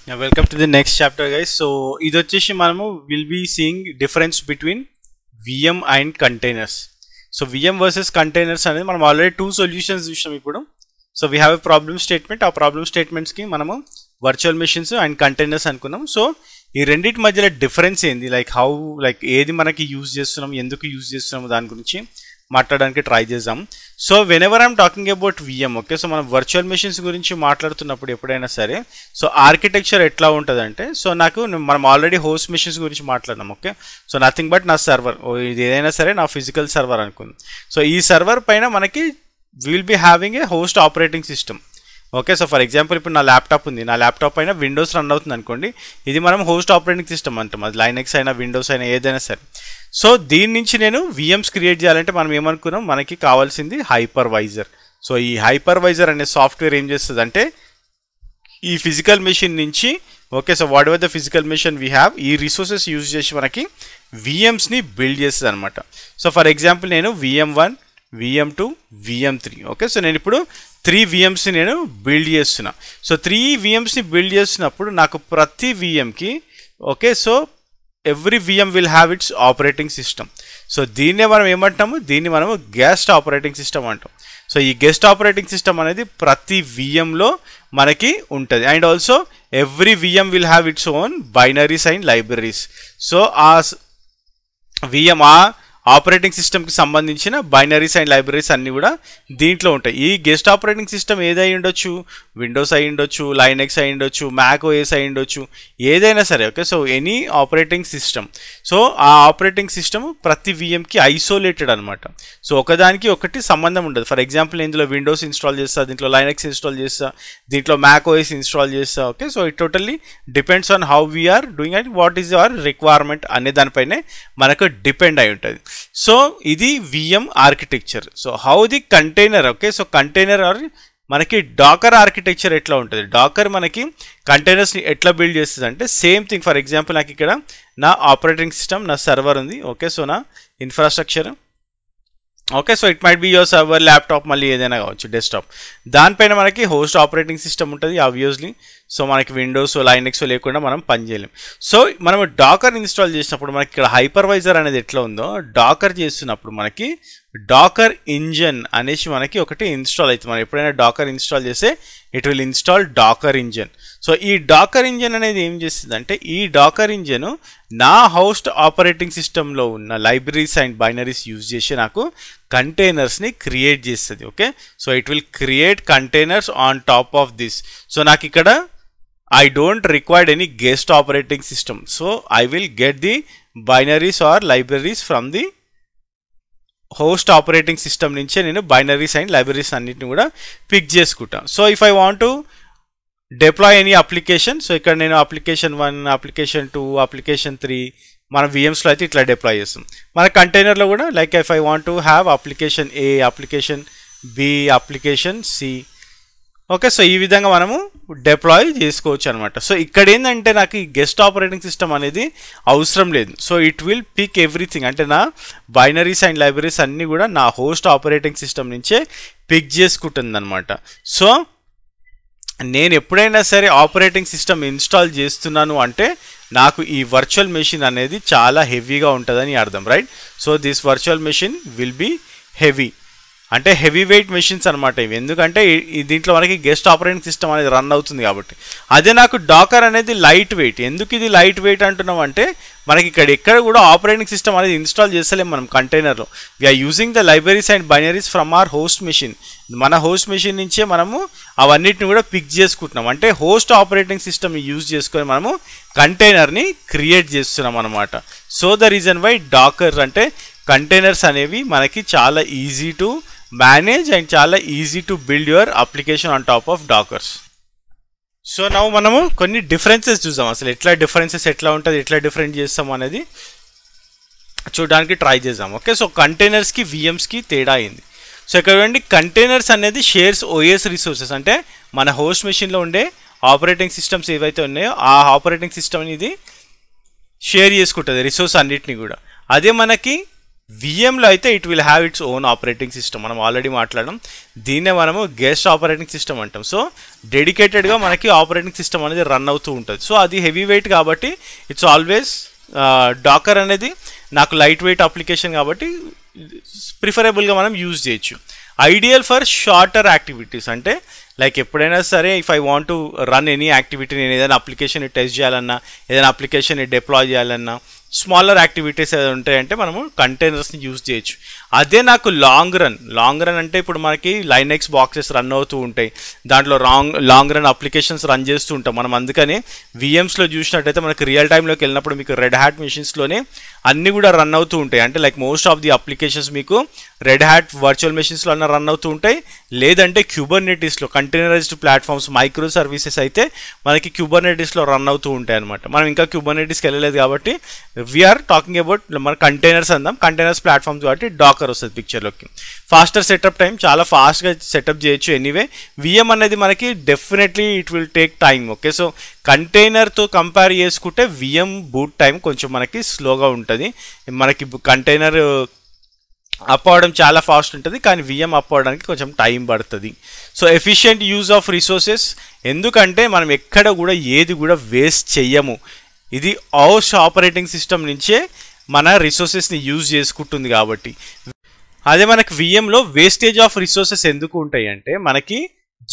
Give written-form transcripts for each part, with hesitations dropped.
Yeah, welcome to the next chapter, guys. So, ఇది వచ్చేసి మనము will be seeing difference between VM and containers. So, VM versus containers అనేది మనం already two solutions చూసాం ఇప్పుడు. So, we have a problem statement. ఆ problem స్టేట్మెంట్స్కి మనము virtual machines and containers అనుకున్నాం. సో, ఈ రెండింటి మధ్యలో డిఫరెన్స్ ఏంది, లైక్ ఏది మనకి యూజ్ చేస్తున్నాం, ఎందుకు యూజ్ చేస్తున్నాము దాని గురించి మాట్లాడడానికి ట్రై చేద్దాం. So whenever I'm talking about VM, okay, so మనం వర్చువల్ మెషిన్స్ గురించి మాట్లాడుతున్నప్పుడు ఎప్పుడైనా సరే సో ఆర్కిటెక్చర్ ఎట్లా ఉంటుందంటే, సో మనం ఆల్రెడీ హోస్ట్ మెషిన్స్ గురించి మాట్లాడినాం, ఓకే. సో నథింగ్ బట్ నా సర్వర్, ఇది ఏదైనా సరే నా ఫిజికల్ సర్వర్ అనుకుంది. సో ఈ సర్వర్ పైన మనకి will be having a host operating system, okay. So for example ఇప్పుడు నా ల్యాప్టాప్ ఉంది, నా ల్యాప్టాప్ పైన విండోస్ రన్ అవుతుంది అనుకోండి, ఇది మనం హోస్ట్ ఆపరేటింగ్ సిస్టమ్ అంటాం, అది లైనెక్స్ అయినా విండోస్ అయినా ఏదైనా సరే. సో దీని నుంచి నేను విఎమ్స్ క్రియేట్ చేయాలంటే మనం ఏమనుకున్నాం, మనకి కావాల్సింది హైపర్వైజర్. సో ఈ హైపర్వైజర్ అనే సాఫ్ట్వేర్ ఏం చేస్తుంది అంటే ఈ ఫిజికల్ మెషిన్ నుంచి, okay, so what ever the physical machine we have, ఈ రిసోర్సెస్ యూజ్ చేసి మనకి విఎమ్స్ని బిల్డ్ చేస్తుంది అనమాట. సో ఫర్ ఎగ్జాంపుల్ నేను VM1, VM2, VM3, okay. So నేను ఇప్పుడు 3 VMస్ని నేను బిల్డ్ చేస్తున్నా. సో 3 VMస్ని బిల్డ్ చేస్తున్నప్పుడు నాకు ప్రతి VMకి, okay, so every VM will have its operating system. So దీన్నే మనం ఏమంటాము, దీన్ని మనము గెస్ట్ ఆపరేటింగ్ సిస్టమ్ అంటాం. సో ఈ గెస్ట్ ఆపరేటింగ్ సిస్టమ్ అనేది ప్రతి VMలో మనకి ఉంటుంది. And also every VM will have its own binaries and libraries. So ఆ VM ఆపరేటింగ్ సిస్టమ్కి సంబంధించిన బైనరీస్ అండ్ లైబ్రరీస్ అన్నీ కూడా దీంట్లో ఉంటాయి. ఈ గెస్ట్ ఆపరేటింగ్ సిస్టమ్ ఏదై ఉండొచ్చు, విండోస్ అయి ఉండొచ్చు, లైనెక్స్ అయి ఉండొచ్చు, మ్యాక్ ఓఎస్ అయి ఉండొచ్చు, ఏదైనా సరే, okay. So any operating system. So ఆ ఆపరేటింగ్ సిస్టమ్ ప్రతి VMకి ఐసోలేటెడ్ అనమాట. సో ఒకదానికి ఒకటి సంబంధం ఉండదు. ఫర్ ఎగ్జాంపుల్ ఇందులో విండోస్ ఇన్స్టాల్ చేస్తా, దీంట్లో లైనెక్స్ ఇన్స్టాల్ చేస్తా, దీంట్లో మ్యాక్ ఓఎస్ ఇన్స్టాల్ చేస్తా, okay. So it totally depends on how we're doing and what is our requirement అనే దానిపైనే మనకు డిపెండ్ అయి ఉంటుంది. సో ఇది VM architecture. So how the container, okay. So container మనకి డాకర్ ఆర్కిటెక్చర్ ఎట్లా ఉంటుంది, డాకర్ మనకి కంటైనర్స్ని ఎట్లా బిల్డ్ చేస్తుంది అంటే సేమ్ థింగ్. ఫర్ ఎగ్జాంపుల్ నాకు ఇక్కడ నా ఆపరేటింగ్ సిస్టమ్, నా సర్వర్ ఉంది, ఓకే. సో నా infrastructure, okay. So it might be your server, laptop, మళ్ళీ ఏదైనా కావచ్చు, డెస్క్టాప్. దానిపైన మనకి హోస్ట్ ఆపరేటింగ్ సిస్టమ్ ఉంటుంది ఆబ్వియస్లీ. సో మనకి విండోస్, లైనెక్స్ లేకుండా మనం పని చేయలేం. సో మనం డాకర్ ఇన్స్టాల్ చేసినప్పుడు మనకి ఇక్కడ హైపర్వైజర్ అనేది ఎట్లా ఉందో, డాకర్ చేస్తున్నప్పుడు మనకి డాకర్ ఇంజన్ అనేసి మనకి ఒకటి ఇన్స్టాల్ అవుతుంది. మనం ఎప్పుడైనా డాకర్ ఇన్స్టాల్ చేస్తే it will install Docker engine. So ఈ డాకర్ ఇంజన్ అనేది ఏం చేస్తుంది అంటే, ఈ డాకర్ ఇంజన్ నా హోస్ట్ ఆపరేటింగ్ సిస్టంలో ఉన్న లైబ్రరీస్ అండ్ బైనరీస్ యూజ్ చేసి నాకు కంటైనర్స్ని క్రియేట్ చేస్తుంది, okay. So it will create containers on top of this. So నాకు ఇక్కడ I don't require any guest operating system. So I will get the binaries or libraries from the host operating system నుంచే నేను binaries and libraries అన్నిటిని కూడా pick చేసుకుంటా. So if I want to deploy any application, so ఇక్కడ నేను application 1, application 2, application 3 మన VMస్లో అయితే ఇట్లా డిప్లాయ్ చేస్తాం. మన కంటైనర్లో కూడా like if I want to have application A, application B, application C, okay. So ఈ విధంగా మనము డిప్లాయ్ చేసుకోవచ్చు అనమాట. సో ఇక్కడ ఏంటంటే నాకు ఈ గెస్ట్ ఆపరేటింగ్ సిస్టమ్ అనేది అవసరం లేదు. So it will pick everything, అంటే నా బైనరీస్ అండ్ లైబ్రరీస్ అన్నీ కూడా నా హోస్ట్ ఆపరేటింగ్ సిస్టమ్ నుంచే పిక్ చేసుకుంటుంది అనమాట. సో నేను ఎప్పుడైనా సరే ఆపరేటింగ్ సిస్టమ్ ఇన్స్టాల్ చేస్తున్నాను అంటే నాకు ఈ వర్చువల్ మెషిన్ అనేది చాలా హెవీగా ఉంటుందని అర్థం, right. So this virtual machine will be heavy, అంటే హెవీ వెయిట్ మెషిన్స్ అనమాట ఇవి. ఎందుకంటే దీంట్లో మనకి గెస్ట్ ఆపరేటింగ్ సిస్టమ్ అనేది రన్ అవుతుంది కాబట్టి. అదే నాకు డాకర్ అనేది లైట్ వెయిట్. ఎందుకు ఇది లైట్ వెయిట్ అంటున్నాం అంటే, మనకి ఇక్కడ ఎక్కడ కూడా ఆపరేటింగ్ సిస్టమ్ అనేది ఇన్స్టాల్ చేస్తలేం మనం కంటైనర్లో. We're using the libraries and binaries from our host machine. మన హోస్ట్ మెషిన్ నుంచే మనము అవన్నిటిని కూడా పిక్ చేసుకుంటున్నాం. అంటే హోస్ట్ ఆపరేటింగ్ సిస్టమ్ యూజ్ చేసుకొని మనము కంటైనర్ని క్రియేట్ చేస్తున్నాం అనమాట. So the reason why Docker అంటే కంటైనర్స్ అనేవి మనకి చాలా ఈజీ టు మేనేజ్ అండ్ చాలా easy to build your application on top of Dockers. So now మనము కొన్ని డిఫరెన్సెస్ చూసాం, అసలు డిఫరెన్సెస్ ఎట్లా ఉంటుంది, ఎట్లా డిఫరెంట్ చేస్తాం అనేది చూడడానికి ట్రై చేద్దాం, ఓకే. సో కంటైనర్స్కి VMస్కి తేడా అయింది. సో ఇక్కడ చూడండి, కంటైనర్స్ అనేది షేర్స్ OS రిసోర్సెస్, అంటే మన హోస్ట్ మెషిన్లో ఉండే ఆపరేటింగ్ సిస్టమ్స్ ఏవైతే ఉన్నాయో ఆ ఆపరేటింగ్ సిస్టమ్ అనేది షేర్ చేసుకుంటుంది రిసోర్స్ అన్నిటిని కూడా. అదే మనకి విఎంలో అయితే it will have its own operating system. మనం ఆల్రెడీ మాట్లాడడం, దీన్నే మనము గెస్ట్ ఆపరేటింగ్ సిస్టమ్ అంటాం. సో డెడికేటెడ్గా మనకి ఆపరేటింగ్ సిస్టమ్ అనేది రన్ అవుతూ ఉంటుంది. సో అది హెవీ వెయిట్ కాబట్టి ఇట్స్ ఆల్వేస్ డాకర్ అనేది నాకు లైట్ వెయిట్ అప్లికేషన్ కాబట్టి ప్రిఫరబుల్గా మనం యూజ్ చేయొచ్చు. ఐడియల్ ఫర్ షార్టర్ యాక్టివిటీస్, అంటే లైక్ ఎప్పుడైనా సరే if I want to run any activity, నేను ఏదైనా అప్లికేషన్ టెస్ట్ చేయాలన్నా, ఏదైనా అప్లికేషన్ డిప్లాయ్ చేయాలన్నా, స్మాలర్ యాక్టివిటీస్ ఏదైనా ఉంటాయంటే మనము కంటైనర్స్ని యూజ్ చేయొచ్చు. అదే నాకు లాంగ్ రన్ అంటే ఇప్పుడు మనకి లైనెక్స్ బాక్సెస్ రన్ అవుతూ ఉంటాయి, దాంట్లో లాంగ్ రన్ అప్లికేషన్స్ రన్ చేస్తూ ఉంటాం మనం. అందుకని విఎమ్స్లో చూసినట్టయితే మనకి రియల్ టైంలోకి వెళ్ళినప్పుడు మీకు రెడ్ హ్యాట్ మెషిన్స్లోనే అన్నీ కూడా రన్ అవుతూ ఉంటాయి. అంటే like most of the applications మీకు రెడ్ హ్యాట్ వర్చువల్ మెషిన్స్లో అన్న రన్ అవుతూ ఉంటాయి, లేదంటే క్యూబర్నెటిస్లో కంటైనరైజ్డ్ ప్లాట్ఫామ్స్ మైక్రో సర్వీసెస్ అయితే మనకి క్యూబర్నెటిస్లో రన్ అవుతూ ఉంటాయి అనమాట. మనం ఇంకా క్యూబర్నెటిస్కి వెళ్ళలేదు కాబట్టి వీఆర్ టాకింగ్ అబౌట్ మన కంటైనర్స్ అందాం. కంటైనర్స్ ప్లాట్ఫామ్స్ కాబట్టి డాకర్ వస్తుంది పిక్చర్లోకి. ఫాస్టర్ సెటప్ టైం, చాలా ఫాస్ట్గా సెటప్ చేయొచ్చు. ఎనీవే విఎం అనేది మనకి definitely it will take time. Okay, so కంటైనర్తో కంపేర్ చేసుకుంటే విఎం బూట్ టైం కొంచెం మనకి స్లోగా ఉంటుంది. మనకి కంటైనర్ అప్ అవ్వడం చాలా ఫాస్ట్ ఉంటుంది, కానీ విఎం అప్ అవ్వడానికి కొంచెం టైం పడుతుంది. So efficient use of resources, ఎందుకంటే మనం ఎక్కడ కూడా ఏది కూడా వేస్ట్ చెయ్యము. ఇది హౌస్ ఆపరేటింగ్ సిస్టమ్ నుంచే మన రిసోర్సెస్ని యూజ్ చేసుకుంటుంది కాబట్టి. అదే మనకి విఎంలో వేస్టేజ్ ఆఫ్ రిసోర్సెస్ ఎందుకు ఉంటాయి అంటే, మనకి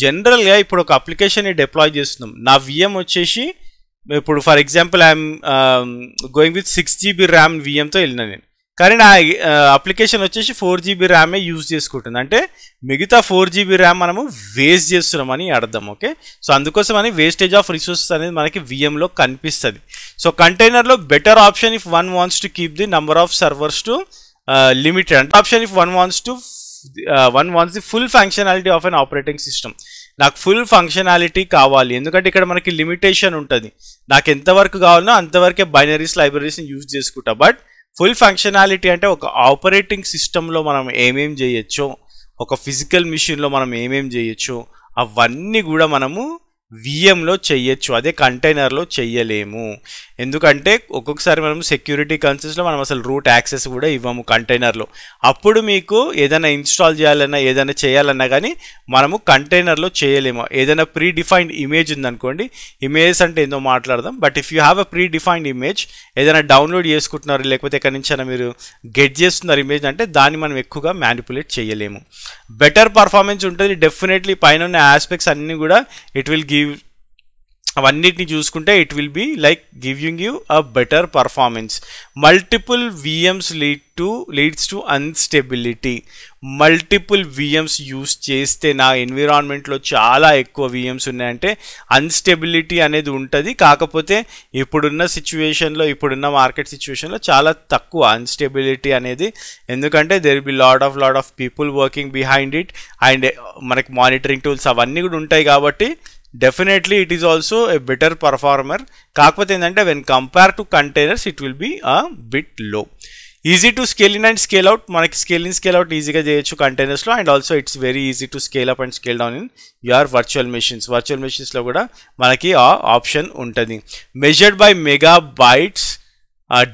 జనరల్గా ఇప్పుడు ఒక అప్లికేషన్ని డిప్లాయ్ చేస్తున్నాం, నా విఎం వచ్చేసి ఇప్పుడు for example I'm going with 6 GB RAM విఎంతో వెళ్ళినా నేను, కానీ నా అప్లికేషన్ వచ్చేసి 4 GB ర్యామే యూజ్ చేసుకుంటుంది. అంటే మిగతా 4 GB ర్యామ్ మనము వేస్ట్ చేస్తున్నామని అర్థం. ఓకే, సో అందుకోసం అని వేస్టేజ్ ఆఫ్ రిసోర్సెస్ అనేది మనకి విఎంలో కనిపిస్తుంది. సో కంటైనర్లో better option if one wants to keep the number of servers to limited, అంటే option if one wants the full functionality of an operating system. నాకు ఫుల్ ఫంక్షనాలిటీ కావాలి, ఎందుకంటే ఇక్కడ మనకి లిమిటేషన్ ఉంటుంది. నాకు ఎంతవరకు కావాలనో అంతవరకే బైనరీస్ లైబ్రరీస్ని యూజ్ చేసుకుంటా. బట్ ఫుల్ ఫంక్షనాలిటీ అంటే ఒక ఆపరేటింగ్ సిస్టంలో మనం ఏమేం చేయొచ్చో, ఒక ఫిజికల్ మిషన్లో మనం ఏమేం చేయొచ్చో అవన్నీ కూడా మనము విఎంలో చెయ్యొచ్చు, అదే కంటైనర్లో చెయ్యలేము. ఎందుకంటే ఒక్కొక్కసారి మనం సెక్యూరిటీ కన్సర్న్స్లో మనం అసలు రూట్ యాక్సెస్ కూడా ఇవ్వము కంటైనర్లో. అప్పుడు మీకు ఏదైనా ఇన్స్టాల్ చేయాలన్నా ఏదైనా చేయాలన్నా కానీ మనము కంటైనర్లో చేయలేము. ఏదైనా ప్రీ డిఫైన్డ్ ఇమేజ్ ఉందనుకోండి, ఇమేజెస్ అంటే ఏందో మాట్లాడదాం, but if you have a pre defined image, ఏదైనా డౌన్లోడ్ చేసుకుంటున్నారు లేకపోతే ఎక్కడి నుంచైనా మీరు గెట్ చేస్తున్నారు ఇమేజ్, అంటే దాన్ని మనం ఎక్కువగా మ్యానిపులేట్ చేయలేము. బెటర్ పర్ఫార్మెన్స్ ఉంటుంది డెఫినెట్లీ. పైన ఉన్న ఆస్పెక్ట్స్ అన్నీ కూడా ఇట్ విల్ గివ్, అవన్నిటిని చూసుకుంటే it will be like giving you a better performance. Multiple VMs leads to unstability. Multiple VMs use చేస్తే నా ఎన్విరాన్మెంట్లో చాలా ఎక్కువ విఎమ్స్ ఉన్నాయంటే అన్స్టెబిలిటీ అనేది ఉంటుంది. కాకపోతే ఇప్పుడున్న సిచ్యువేషన్లో, ఇప్పుడున్న మార్కెట్ సిచ్యువేషన్లో చాలా తక్కువ అన్స్టెబిలిటీ అనేది, ఎందుకంటే there will be lot of people working behind it, and మనకి మానిటరింగ్ టూల్స్ అవన్నీ కూడా ఉంటాయి కాబట్టి definitely it is also a better performer. కాకపోతే ఏంటంటే when compare to containers it will be a bit low. Easy to scale in and scale out, మనకి scale in scale out ఈజీగా చేయొచ్చు కంటైనర్స్లో, and also it's very easy to scale up and scale down in your virtual మెషిన్స్లో కూడా మనకి ఆ option ఉంటుంది. Measured by megabytes,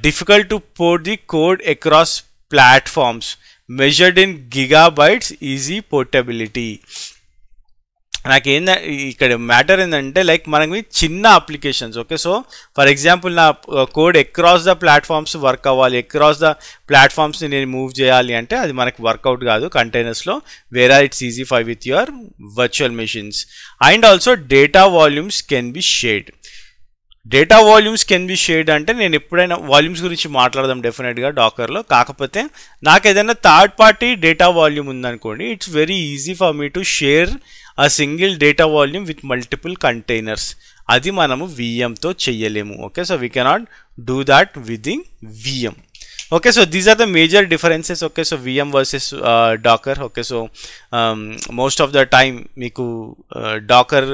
difficult to port the code across platforms, measured in gigabytes, easy portability. నాకు ఇక్కడ matter ఏంటంటే like మనకి చిన్న applications. Okay, so for example నా code across the platforms work అవ్వాలి, అక్రాస్ ద ప్లాట్ఫామ్స్ని నేను మూవ్ చేయాలి అంటే అది మనకి వర్కౌట్ కాదు కంటైనర్స్లో, where it's easy for with your virtual machines. And also data volumes can be shared. Data volumes can be shared అంటే నేను ఎప్పుడైనా వాల్యూమ్స్ గురించి మాట్లాడదాం డెఫినెట్గా డాకర్లో. కాకపోతే నాకు ఏదైనా థర్డ్ పార్టీ డేటా వాల్యూమ్ ఉందనుకోండి, it's very easy for me to share a single data volume with multiple containers. అది మనము విఎంతో చెయ్యలేము. Okay, so we cannot do that with the VM. Okay, so these are the major differences. Okay, so VM versus Docker. Okay, so most of the time మీకు Docker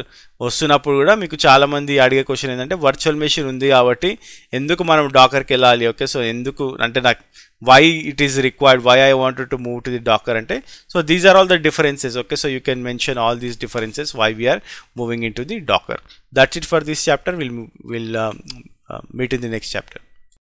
వస్తున్నప్పుడు కూడా మీకు చాలామంది అడిగే క్వశ్చన్ ఏంటంటే వర్చువల్ మెషిన్ ఉంది కాబట్టి ఎందుకు మనం డాకర్కి వెళ్ళాలి. ఓకే, సో ఎందుకు అంటే నాకు why it is required, why I wanted to move to the Docker ante. So these are all the differences. Okay, so you can mention all these differences why we are moving into the Docker. That's it for this chapter. We'll meet in the next chapter.